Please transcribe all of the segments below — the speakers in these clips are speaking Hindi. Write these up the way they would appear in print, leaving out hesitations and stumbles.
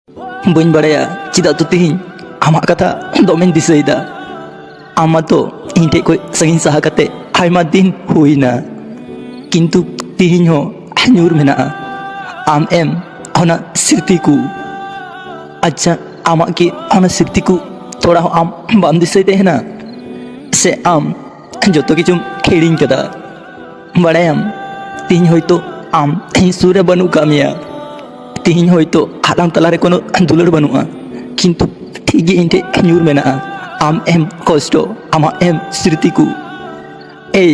बन बड़ाया चिदा तो तीन आमा कथा दमें दिसईदा आमा तो इन ठे कोई संगी सहा कते आयमा दिन हुईना किंतु तीन हो न्यूर मेना आम एम होना सिरती को अच्छा आमा की होना सिरती को थोड़ा आम बाम दिसईते है ना से आम जो तो कि चुम खेलिंग कदा बड़ायम तीन होई तो आम तीन सूर्य बनु कामिया तीन होई तो आलाम तलारे कोनो दुलर बनुआ किंतु ठीक इन ठे न्यूर मेना आम एम कष्ट आमा एम स्मृति को ए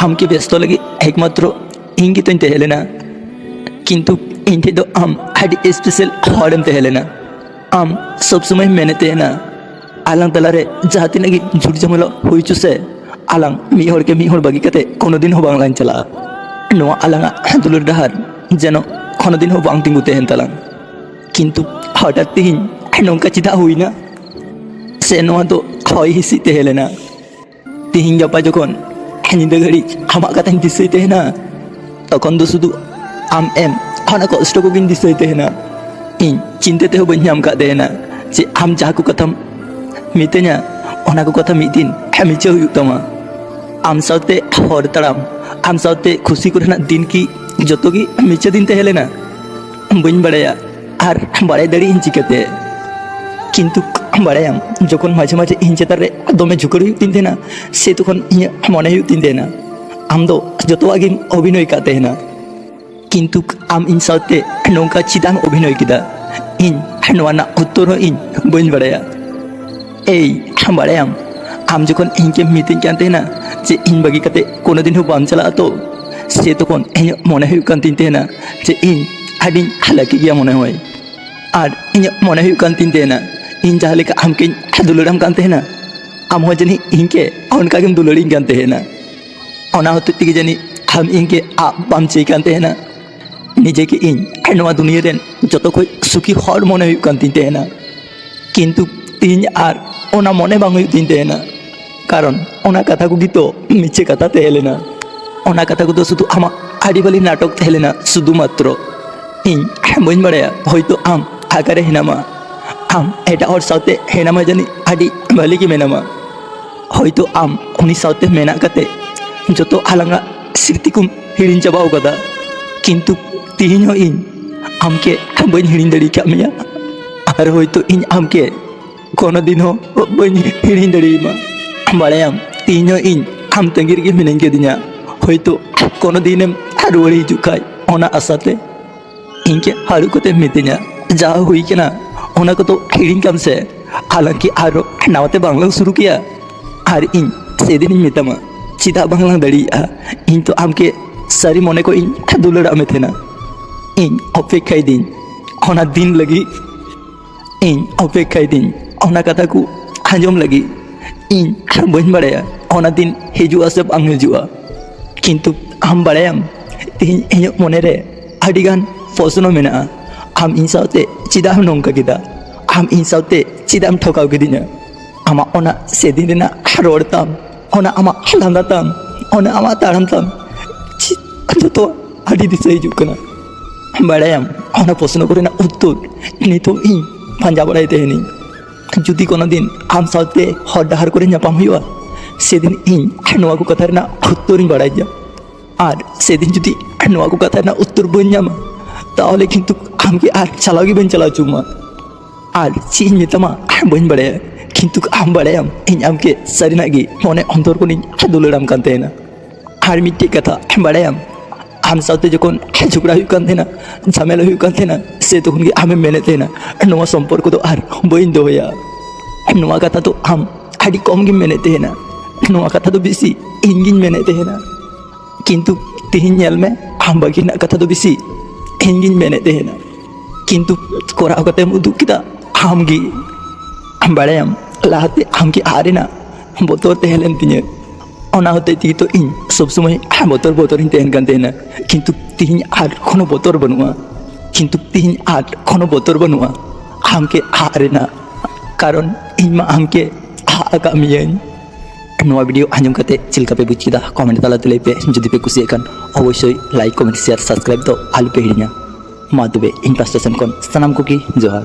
आम के व्यस्त लगे एकमात्र इंगी तो तेहलेना किंतु इन ठे दो आम आदि स्पेशल हॉर्डम तेहलेना आम सब समय मेने तेहना आलाम तलारे जाती नगी झूठ जमलो हुई चुसे आलाम मी हर के मी हर बागी कते कोनो दिन हो बांग चला नोआ आलांगा दुलर डहार जेनो कोनो दिन हो बांग तिंगु तेहन तलांग किंतु हठात तीन नौका चिता हुई ना से नोआ तो हई हिसी तेहलेना तीन गपा जखन निंदा घड़ी आमा कथा दिसई तेहना तखन दो शुधु आम एम हना कष्ट को गिन दिसई तेहना इन चिंते ते हो बन नाम का देना जे आम जहाँ को कथम मितेना ओना को कथा मिद दिन मिचे हुई तमा आम साथे हर तड़ाम आम साथे खुशी को दिन की जो की मिचे दिन तेहलेना बन बड़ाया और बड़ाई दाड़ी इन चिकाते किंतु बड़ायाम जखन माझे माझे इन चेतान रे दमे झुकड़ हुई तीन तेना से तखन इन मने हुई तीन तेना आम दो जतो आगे अभिनय का तेना किंतु आम इन साथे नौका चिदाम अभिनय किदा इन नोना उत्तर इन बन बड़ाया ए बड़ायाम आम जखन इनके मितिन कान तेना जे इन बागी कते कोनो दिन हो बाम चला तो से तखन इन मने हुई कान तीन तेना जे इन आदि हालाकी गया मने होय और इन मने हुई कान तीन तेना इन जहाँ लेका आम के दुलड़ाम कान तेना आम हो जनी इनके उनका के दुलड़ी कान तेना ओना होते तिगे जनी हम इनके आ बाम चे कान तेना निजे के इन नवा दुनिया रेन जतो कोई सुखी हर मने हुई कान तीन तेना किंतु तीन आर ओना मने बांग हुई तीन तेना कारण ओना कथा को गीतो मिचे कथा तेहलेना ओना कथा को तो शुधु आमा आड़ी बाली नाटक तेहलेना शुधु मात्र इन बन बड़ाया होयतो आम आकारे हेनामा आम एटा और साथे हेनामा जानी आड़ी बाली की मेनामा होयतो आम उनी साथे मेना कते जतो आलांगा स्मृति को हिड़िन चाबाव कदा किंतु तीन हो इन आम के बन हिड़िन दाड़ी का मिया और होयतो इन आम के कोनो दिन हो बन हिड़िन दाड़ी मा बड़ायाम तीन हो इन आम तंगिर के मिलन के दिना होयतो कोनो दिनेम रुवाड़ी जुखाय ओना आसाते इनके हारू को मितिना जा हुई के ना ओना को तो हिड़िन कम से हालांकि आरो नावते बांग्ला शुरू किया और इन से दिन मितमा चिदा बांग्ला दड़िया इन तो आम के सारी मने को इन दुलड़ा में थे ना इन अपेक्षा दिन ओना दिन लगी इन अपेक्षा दिन ओना कथा को आंजम लगी इन बन बड़ाया ओना दिन हिजुआ से बांग हिजुआ किंतु आम बड़ायाम तीन इन मने रे आडिगान प्रश्न मेना आम इन साथे चिदाम नौका किदा आम इन साथे चिदाम ठोकाव किदिना आमा ओना से दिन रेना रोड़ताम ओना आमा लांदाताम ओना आमा ताड़ामताम जतो आदि दिसे हिजुग कना बड़ायाम ओना प्रश्न को उत्तर नितो इन पांजा बड़ाई तेहनी जुदी कोनो दिन आम साथे हर डहार करे नापाम हुआ से दिन इन नोआ को कथा रेना उत्तर इन बड़ाई जा और से दिन जुदी नोआ को कथा रेना उत्तर बन नामा ताहले किंतु आम के आर चलाओगी बन चला चुमा और चीज मितमा बन बड़ाया किंतु आम बड़ायाम इन आम के सारिनागी मने अंतर को नी दुलड़ाम कान तेना और मिट्टी कथा बड़ायाम आम साथे जखन झगड़ा हुई कान तेना झमेला हुई कान तेना से तखन के आमे मेने तेना नोआ संपर्क तो आर बइन दोया नोआ कथा तो आम आड़ी कम गे मेने तेना नोआ कथा तो बेसी इनगिन मेने तेना किंतु तीन नेल में आम बागी ना कथा तो बेसी इनगिन मेने तेना किंतु कोराव कते उदुग किदा आमगी बड़ायाम लाते आमकी आरेना बोतर तेहलेन तिने ओना होते ती तो इन सब समय बोतर बोतर इन तेहन कान तेना किंतु तीन आर कोनो बोतर बनुआ किंतु तीन आर कोनो बोतर बनुआ आमके आरेना कारण इन मा आमके आका मियन नोआ वीडियो आंजम कते चिलका पे बुझ किदा कमेंट ताला तले पे जदि पे कुसिया कान अवश्य लाइक कमेंट शेयर सब्सक्राइब तो आलू पे हिड़िया मा तबे इन पास्टेशन कोन सनाम को की जोहार।